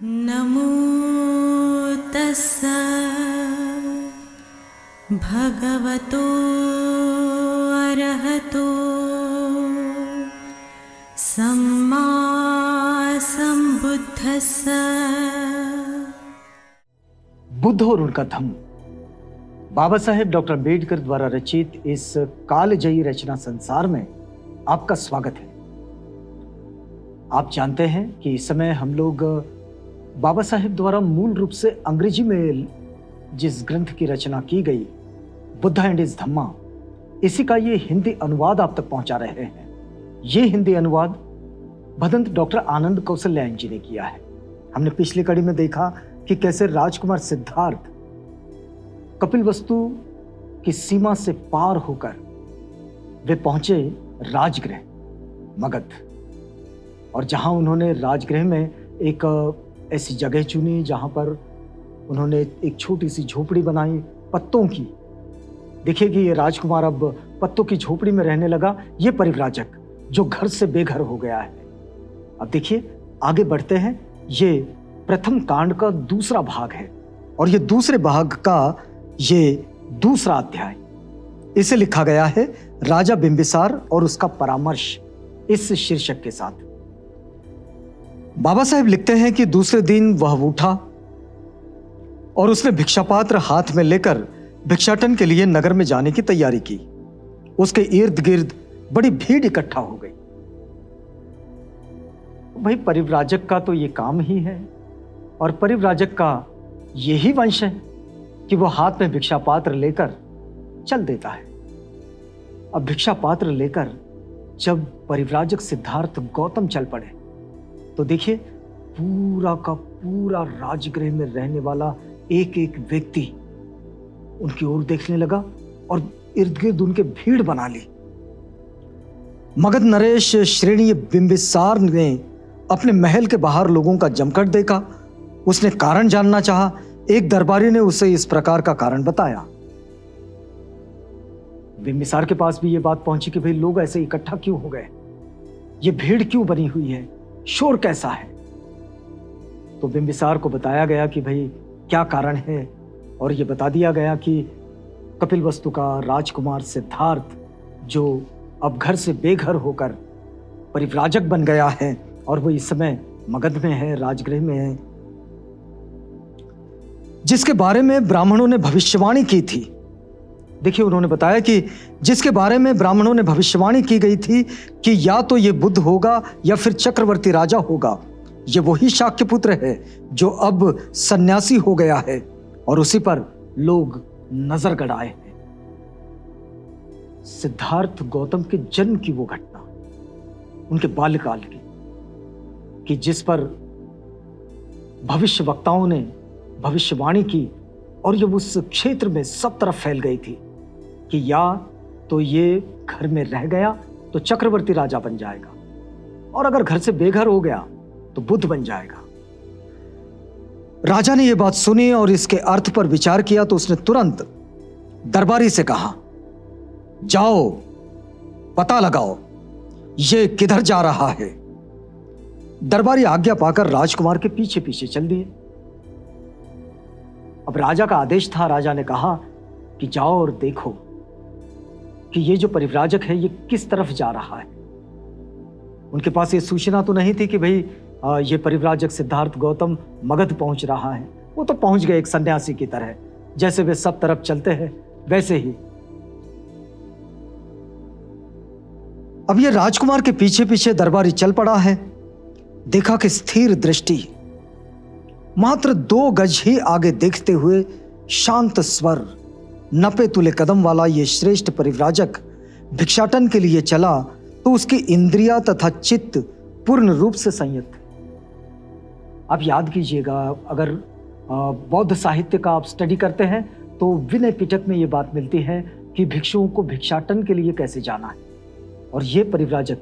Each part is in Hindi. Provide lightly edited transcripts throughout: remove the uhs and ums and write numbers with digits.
नमो तस्सा भगवतो अरहतो सम्मा संबुद्धस्सा। बुद्ध और उनका धम्म, बाबा साहेब डॉक्टर अम्बेडकर द्वारा रचित इस कालजयी रचना संसार में आपका स्वागत है। आप जानते हैं कि इस समय हम लोग बाबा साहेब द्वारा मूल रूप से अंग्रेजी में जिस ग्रंथ की रचना की गई, बुद्धा एंड हिज धम्मा, इसी का ये हिंदी अनुवाद आप तक पहुंचा रहे हैं। ये हिंदी अनुवाद भदंत डॉक्टर आनंद कौशल्यायन जी ने किया है। हमने पिछली कड़ी में देखा कि कैसे राजकुमार सिद्धार्थ कपिलवस्तु की सीमा से पार होकर वे पहुंचे राजगृह मगध, और जहां उन्होंने राजगृह में एक ऐसी जगह चुनी जहां पर उन्होंने एक छोटी सी झोपड़ी बनाई पत्तों की। देखिए कि ये राजकुमार अब पत्तों की झोपड़ी में रहने लगा, ये परिव्राजक जो घर से बेघर हो गया है। अब देखिए आगे बढ़ते हैं। ये प्रथम कांड का दूसरा भाग है और ये दूसरे भाग का ये दूसरा अध्याय। इसे लिखा गया है राजा बिंबिसार और उसका परामर्श, इस शीर्षक के साथ। बाबा साहेब लिखते हैं कि दूसरे दिन वह उठा और उसने भिक्षा पात्र हाथ में लेकर भिक्षाटन के लिए नगर में जाने की तैयारी की। उसके इर्द गिर्द बड़ी भीड़ इकट्ठा हो गई। भाई, परिव्राजक का तो ये काम ही है, और परिव्राजक का यही वंश है कि वो हाथ में भिक्षा पात्र लेकर चल देता है। अब भिक्षा पात्र लेकर जब परिव्राजक सिद्धार्थ गौतम चल पड़े तो देखिए पूरा का पूरा राजगृह में रहने वाला एक एक व्यक्ति उनकी ओर देखने लगा और इर्द गिर्द उनके भीड़ बना ली। मगध नरेश श्रेणी बिंबिसार ने अपने महल के बाहर लोगों का जमघट देखा। उसने कारण जानना चाहा। एक दरबारी ने उसे इस प्रकार का कारण बताया। बिंबिसार के पास भी यह बात पहुंची कि भाई लोग ऐसे इकट्ठा क्यों हो गए, ये भीड़ क्यों बनी हुई है, शोर कैसा है। तो बिंबिसार को बताया गया कि भाई क्या कारण है, और यह बता दिया गया कि कपिलवस्तु का राजकुमार सिद्धार्थ जो अब घर से बेघर होकर परिव्राजक बन गया है और वो इस समय मगध में है, राजगृह में है, जिसके बारे में ब्राह्मणों ने भविष्यवाणी की थी। देखिए उन्होंने बताया कि जिसके बारे में ब्राह्मणों ने भविष्यवाणी की गई थी कि या तो ये बुद्ध होगा या फिर चक्रवर्ती राजा होगा। ये वही शाक्य पुत्र है जो अब सन्यासी हो गया है और उसी पर लोग नजर गड़ाए हैं। सिद्धार्थ गौतम के जन्म की वो घटना, उनके बाल्यकाल की, कि जिस पर भविष्य वक्ताओं ने भविष्यवाणी की और ये उस क्षेत्र में सब तरफ फैल गई थी कि या तो ये घर में रह गया तो चक्रवर्ती राजा बन जाएगा, और अगर घर से बेघर हो गया तो बुद्ध बन जाएगा। राजा ने यह बात सुनी और इसके अर्थ पर विचार किया तो उसने तुरंत दरबारी से कहा, जाओ पता लगाओ ये किधर जा रहा है। दरबारी आज्ञा पाकर राजकुमार के पीछे पीछे चल दिए। अब राजा का आदेश था। राजा ने कहा कि जाओ और देखो कि ये जो परिव्राजक है ये किस तरफ जा रहा है। उनके पास ये सूचना तो नहीं थी कि भाई ये परिव्राजक सिद्धार्थ गौतम मगध पहुंच रहा है। वो तो पहुंच गए एक सन्यासी की तरह, जैसे वे सब तरफ चलते हैं वैसे ही। अब ये राजकुमार के पीछे पीछे दरबारी चल पड़ा है। देखा कि स्थिर दृष्टि, मात्र 2 गज ही आगे देखते हुए शांत स्वर, नपे तुले कदम वाला ये श्रेष्ठ परिव्राजक भिक्षाटन के लिए चला तो उसकी इंद्रियां तथा चित्त पूर्ण रूप से संयत थे। आप याद कीजिएगा, अगर बौद्ध साहित्य का आप स्टडी करते हैं तो विनय पिटक में ये बात मिलती है कि भिक्षुओं को भिक्षाटन के लिए कैसे जाना है। और ये परिव्राजक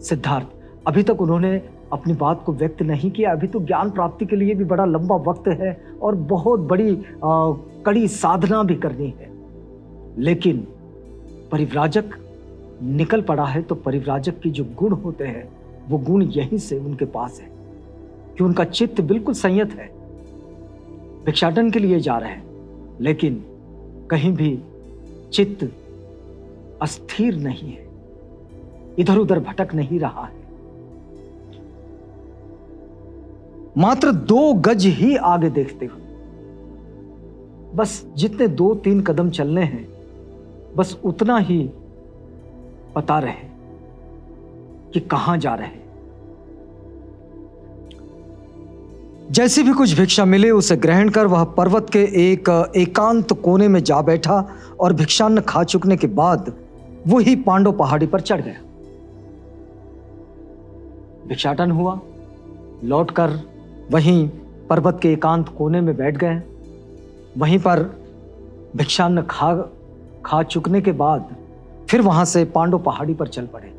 सिद्धार्थ, अभी तक उन्होंने अपनी बात को व्यक्त नहीं किया। अभी तो ज्ञान प्राप्ति के लिए भी बड़ा लंबा वक्त है और बहुत बड़ी कड़ी साधना भी करनी है, लेकिन परिव्राजक निकल पड़ा है तो परिव्राजक के जो गुण होते हैं वो गुण यहीं से उनके पास है। कि उनका चित्त बिल्कुल संयत है, भिक्षाटन के लिए जा रहे हैं, लेकिन कहीं भी चित्त अस्थिर नहीं है, इधर उधर भटक नहीं रहा है। मात्र 2 गज ही आगे देखते हुए, बस जितने 2-3 कदम चलने हैं, बस उतना ही पता रहे कि कहां जा रहे हैं। जैसे भी कुछ भिक्षा मिले उसे ग्रहण कर वह पर्वत के एक एकांत कोने में जा बैठा और भिक्षान्न खा चुकने के बाद वही पांडव पहाड़ी पर चढ़ गया। भिक्षाटन हुआ, लौटकर वहीं पर्वत के एकांत कोने में बैठ गए। वहीं पर भिक्षान्न खा चुकने के बाद फिर वहां से पांडव पहाड़ी पर चल पड़े।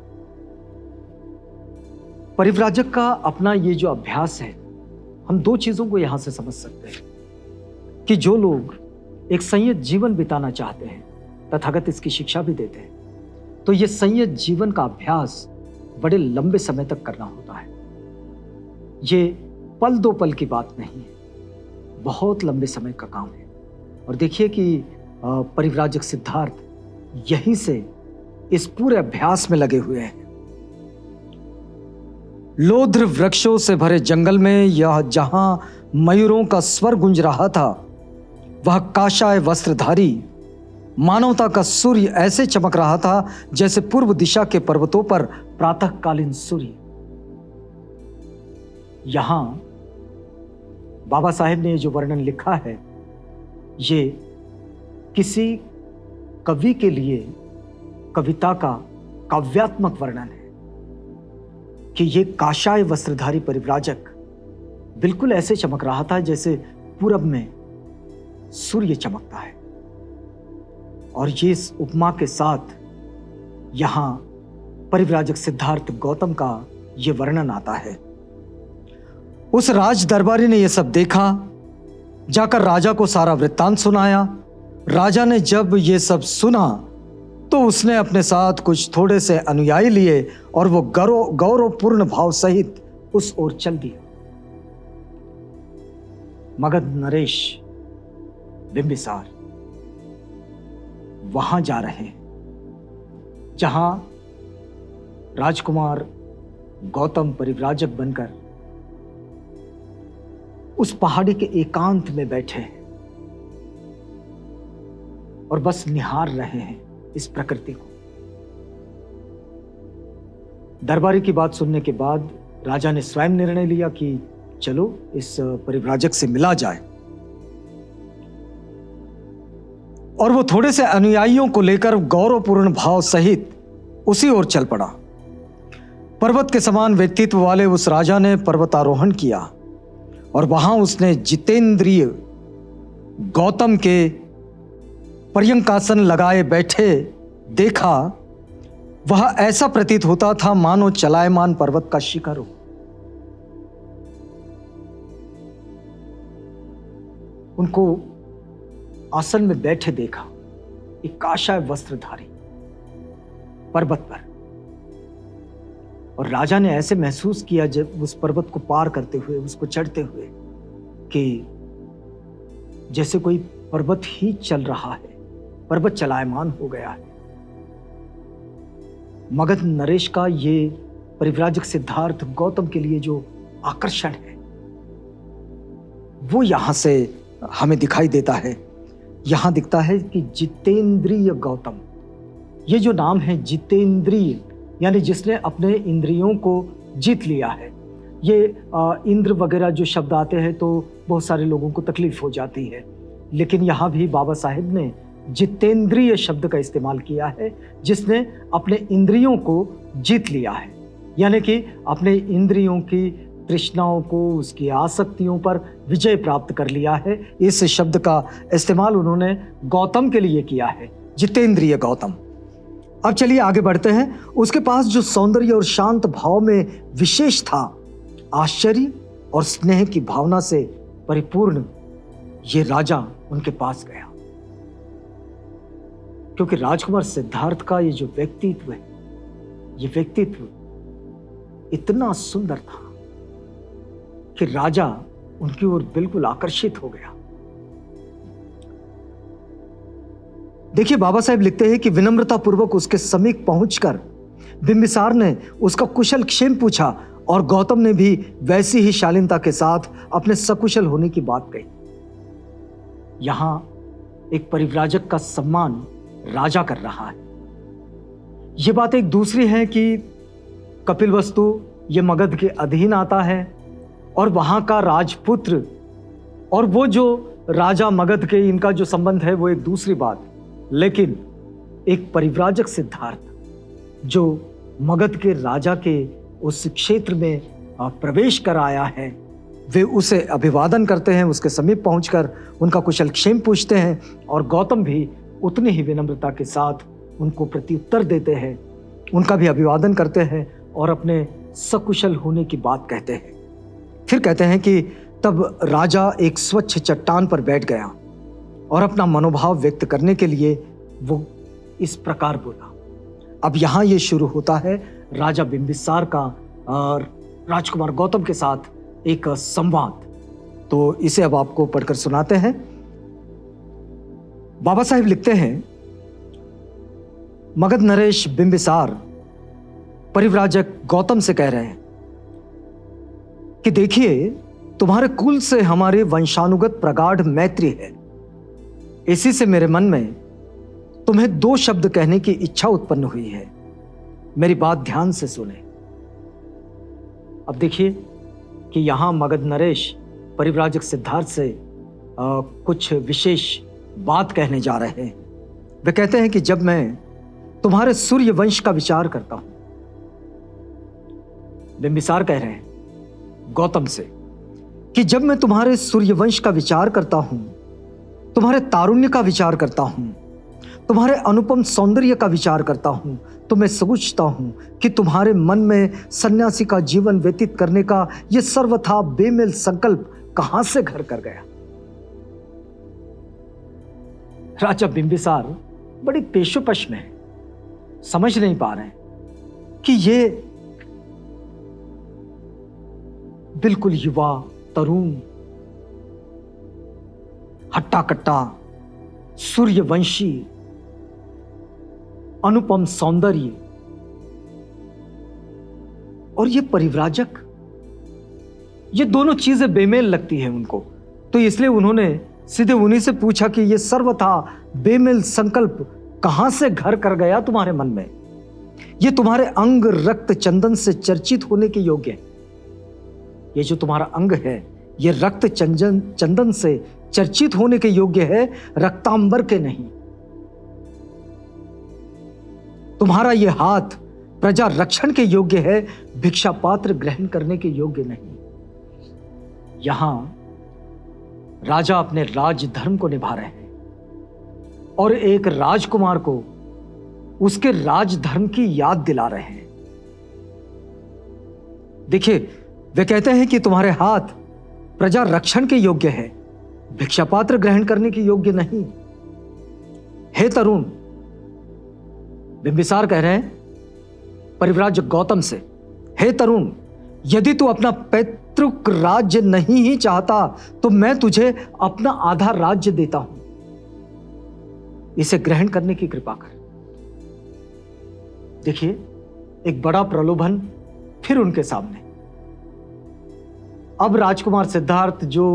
परिव्राजक का अपना ये जो अभ्यास है, हम 2 चीजों को यहां से समझ सकते हैं कि जो लोग एक संयत जीवन बिताना चाहते हैं, तथागत इसकी शिक्षा भी देते हैं, तो ये संयत जीवन का अभ्यास बड़े लंबे समय तक करना होता है। ये पल 2 पल की बात नहीं है, बहुत लंबे समय का काम है। और देखिए कि परिव्राजक सिद्धार्थ यहीं से इस पूरे अभ्यास में लगे हुए हैं। लोध्र वृक्षों से भरे जंगल में यह जहां मयूरों का स्वर गूंज रहा था, वह काशाय वस्त्रधारी मानवता का सूर्य ऐसे चमक रहा था जैसे पूर्व दिशा के पर्वतों पर प्रातःकालीन सूर्य। यहां बाबा साहेब ने जो वर्णन लिखा है, ये किसी कवि के लिए कविता का काव्यात्मक वर्णन है कि ये काशाय वस्त्रधारी परिव्राजक बिल्कुल ऐसे चमक रहा था जैसे पूरब में सूर्य चमकता है। और ये इस उपमा के साथ यहां परिव्राजक सिद्धार्थ गौतम का ये वर्णन आता है। उस राज दरबारी ने यह सब देखा, जाकर राजा को सारा वृत्तांत सुनाया। राजा ने जब ये सब सुना तो उसने अपने साथ कुछ थोड़े से अनुयायी लिए और वो गौरवपूर्ण भाव सहित उस ओर चल दिया। मगध नरेश बिंबिसार वहां जा रहे हैं जहां राजकुमार गौतम परिव्राजक बनकर उस पहाड़ी के एकांत में बैठे हैं और बस निहार रहे हैं इस प्रकृति को। दरबारी की बात सुनने के बाद राजा ने स्वयं निर्णय लिया कि चलो इस परिव्राजक से मिला जाए, और वो थोड़े से अनुयायियों को लेकर गौरवपूर्ण भाव सहित उसी ओर चल पड़ा। पर्वत के समान व्यक्तित्व वाले उस राजा ने पर्वतारोहण किया और वहां उसने जितेंद्रिय गौतम के पर्यंकासन लगाए बैठे देखा। वह ऐसा प्रतीत होता था मानो चलायमान पर्वत का शिखर हो। उनको आसन में बैठे देखा, एक काशाय वस्त्रधारी पर्वत पर, और राजा ने ऐसे महसूस किया जब उस पर्वत को पार करते हुए, उसको चढ़ते हुए, कि जैसे कोई पर्वत ही चल रहा है, पर्वत चलायमान हो गया है। मगध नरेश का ये परिव्राजक सिद्धार्थ गौतम के लिए जो आकर्षण है वो यहां से हमें दिखाई देता है। यहां दिखता है कि जितेंद्रिय गौतम, ये जो नाम है जितेंद्रिय, यानी जिसने अपने इंद्रियों को जीत लिया है। ये इंद्र वगैरह जो शब्द आते हैं तो बहुत सारे लोगों को तकलीफ हो जाती है, लेकिन यहाँ भी बाबा साहेब ने जितेंद्रिय शब्द का इस्तेमाल किया है, जिसने अपने इंद्रियों को जीत लिया है, यानी कि अपने इंद्रियों की तृष्णाओं को, उसकी आसक्तियों पर विजय प्राप्त कर लिया है। इस शब्द का इस्तेमाल उन्होंने गौतम के लिए किया है, जितेंद्रिय गौतम। अब चलिए आगे बढ़ते हैं। उसके पास जो सौंदर्य और शांत भाव में विशेष था, आश्चर्य और स्नेह की भावना से परिपूर्ण ये राजा उनके पास गया, क्योंकि राजकुमार सिद्धार्थ का ये जो व्यक्तित्व है, ये व्यक्तित्व इतना सुंदर था कि राजा उनकी ओर बिल्कुल आकर्षित हो गया। देखिए, बाबा साहेब लिखते हैं कि विनम्रता पूर्वक उसके समीप पहुंचकर बिंबिसार ने उसका कुशल क्षेम पूछा और गौतम ने भी वैसी ही शालीनता के साथ अपने सकुशल होने की बात कही। यहां एक परिव्राजक का सम्मान राजा कर रहा है। यह बात एक दूसरी है कि कपिलवस्तु ये मगध के अधीन आता है और वहां का राजपुत्र और वो जो राजा मगध के, इनका जो संबंध है वो एक दूसरी बात। लेकिन एक परिव्राजक सिद्धार्थ जो मगध के राजा के उस क्षेत्र में प्रवेश कर आया है, वे उसे अभिवादन करते हैं, उसके समीप पहुंचकर उनका कुशल क्षेम पूछते हैं और गौतम भी उतनी ही विनम्रता के साथ उनको प्रत्युत्तर देते हैं, उनका भी अभिवादन करते हैं और अपने सकुशल होने की बात कहते हैं। फिर कहते हैं कि तब राजा एक स्वच्छ चट्टान पर बैठ गया और अपना मनोभाव व्यक्त करने के लिए वो इस प्रकार बोला। अब यहां ये शुरू होता है राजा बिंबिसार का और राजकुमार गौतम के साथ एक संवाद। तो इसे अब आपको पढ़कर सुनाते हैं। बाबा साहेब लिखते हैं, मगध नरेश बिंबिसार परिव्राजक गौतम से कह रहे हैं कि देखिए, तुम्हारे कुल से हमारे वंशानुगत प्रगाढ़ मैत्री है। इसी से मेरे मन में तुम्हें दो शब्द कहने की इच्छा उत्पन्न हुई है। मेरी बात ध्यान से सुने। अब देखिए कि यहां मगध नरेश परिव्राजक सिद्धार्थ से कुछ विशेष बात कहने जा रहे हैं। वे कहते हैं कि जब मैं तुम्हारे सूर्य वंश का विचार करता हूं, बिंबिसार कह रहे हैं गौतम से कि जब मैं तुम्हारे सूर्यवंश का विचार करता हूं, तुम्हारे तारुण्य का विचार करता हूं, तुम्हारे अनुपम सौंदर्य का विचार करता हूं, तो मैं सोचता हूं कि तुम्हारे मन में सन्यासी का जीवन व्यतीत करने का यह सर्वथा बेमेल संकल्प कहां से घर कर गया। राजा बिंबिसार बड़ी पेशोपश में है, समझ नहीं पा रहे कि ये बिल्कुल युवा, तरुण, हट्टा कट्टा, सूर्यवंशी, अनुपम सौंदर्य और ये परिव्राजक, ये दोनों चीजें बेमेल लगती हैं उनको। तो इसलिए उन्होंने सीधे उन्हीं से पूछा कि ये सर्वथा बेमेल संकल्प कहां से घर कर गया तुम्हारे मन में। ये तुम्हारे अंग रक्त चंदन से चर्चित होने के योग्य है। ये जो तुम्हारा अंग है, ये रक्त चंदन से चर्चित होने के योग्य है, रक्तांबर के नहीं। तुम्हारा ये हाथ प्रजा रक्षण के योग्य है, भिक्षा पात्र ग्रहण करने के योग्य नहीं। यहां राजा अपने राज धर्म को निभा रहे हैं और एक राजकुमार को उसके राज धर्म की याद दिला रहे हैं। देखिए, वे कहते हैं कि तुम्हारे हाथ प्रजा रक्षण के योग्य है, भिक्षा पात्र ग्रहण करने के योग्य नहीं। हे तरुण, बिंबिसार कह रहे हैं परिव्राजक गौतम से, हे तरुण, यदि तू अपना पैतृक राज्य नहीं ही चाहता तो मैं तुझे अपना आधा राज्य देता हूं, इसे ग्रहण करने की कृपा कर। देखिए, एक बड़ा प्रलोभन फिर उनके सामने। अब राजकुमार सिद्धार्थ जो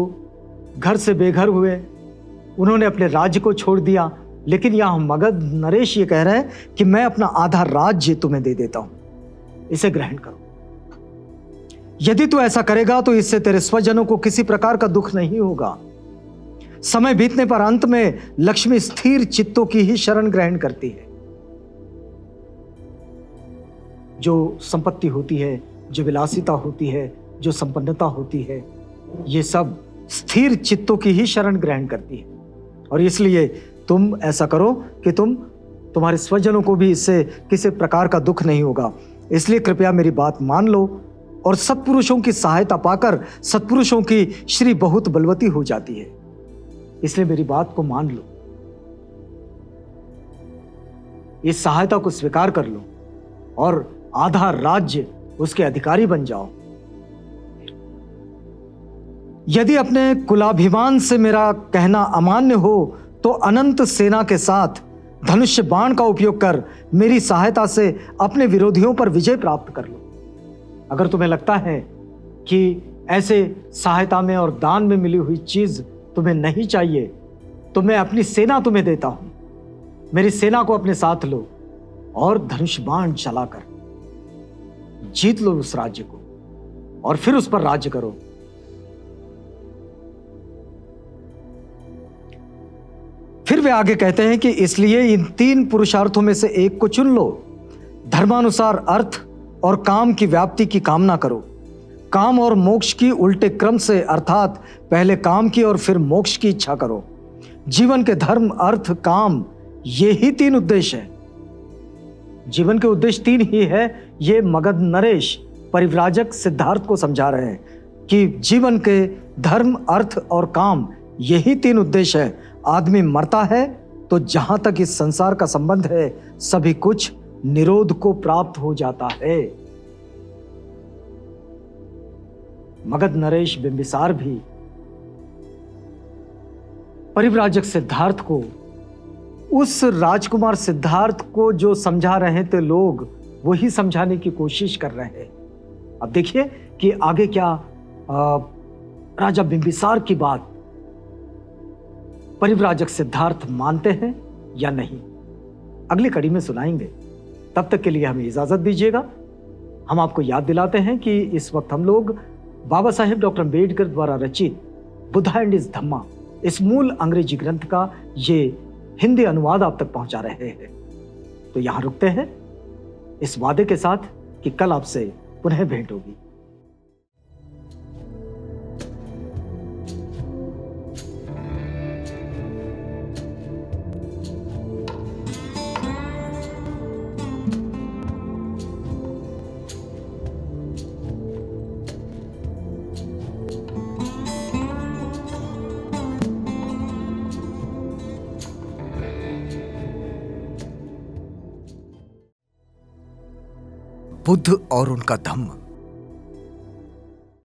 घर से बेघर हुए, उन्होंने अपने राज्य को छोड़ दिया, लेकिन यहां मगध नरेश ये कह रहे हैं कि मैं अपना आधा राज्य तुम्हें दे देता हूं, इसे ग्रहण करो। यदि तू ऐसा करेगा तो इससे तेरे स्वजनों को किसी प्रकार का दुख नहीं होगा। समय बीतने पर अंत में लक्ष्मी स्थिर चित्तों की ही शरण ग्रहण करती है। जो संपत्ति होती है, जो विलासिता होती है, जो संपन्नता होती है, ये सब स्थिर चित्तों की ही शरण ग्रहण करती है। और इसलिए तुम ऐसा करो कि तुम्हारे स्वजनों को भी इससे किसी प्रकार का दुख नहीं होगा। इसलिए कृपया मेरी बात मान लो और सत्पुरुषों की सहायता पाकर सत्पुरुषों की श्री बहुत बलवती हो जाती है। इसलिए मेरी बात को मान लो, इस सहायता को स्वीकार कर लो और आधा राज्य उसके अधिकारी बन जाओ। यदि अपने कुलाभिमान से मेरा कहना अमान्य हो तो अनंत सेना के साथ धनुष्य बाण का उपयोग कर मेरी सहायता से अपने विरोधियों पर विजय प्राप्त कर लो। अगर तुम्हें लगता है कि ऐसे सहायता में और दान में मिली हुई चीज तुम्हें नहीं चाहिए तो मैं अपनी सेना तुम्हें देता हूं। मेरी सेना को अपने साथ लो और धनुष बाण चलाकर जीत लो उस राज्य को और फिर उस पर राज्य करो। फिर वे आगे कहते हैं कि इसलिए इन 3 पुरुषार्थों में से एक को चुन लो। धर्मानुसार अर्थ और काम की व्याप्ति की कामना करो। काम और मोक्ष की उल्टे क्रम से, अर्थात पहले काम की और फिर मोक्ष की इच्छा करो। जीवन के धर्म, अर्थ, काम, ये ही 3 उद्देश्य है। जीवन के उद्देश्य 3 ही है। ये मगध नरेश परिव्राजक सिद्धार्थ को समझा रहे हैं कि जीवन के धर्म, अर्थ और काम, यही 3 उद्देश्य है। आदमी मरता है तो जहां तक इस संसार का संबंध है सभी कुछ निरोध को प्राप्त हो जाता है। मगध नरेश बिंबिसार भी परिव्राजक सिद्धार्थ को, उस राजकुमार सिद्धार्थ को जो समझा रहे थे लोग, वही समझाने की कोशिश कर रहे हैं। अब देखिए कि आगे क्या राजा बिंबिसार की बात परिव्राजक सिद्धार्थ मानते हैं या नहीं, अगली कड़ी में सुनाएंगे। तब तक के लिए हमें इजाजत दीजिएगा। हम आपको याद दिलाते हैं कि इस वक्त हम लोग बाबा साहेब डॉक्टर अम्बेडकर द्वारा रचित बुद्धा एंड हिज धम्मा, इस मूल अंग्रेजी ग्रंथ का ये हिंदी अनुवाद आप तक पहुंचा रहे हैं। तो यहां रुकते हैं इस वादे के साथ कि कल आपसे पुनः भेंट होगी। बुद्ध और उनका धम्म।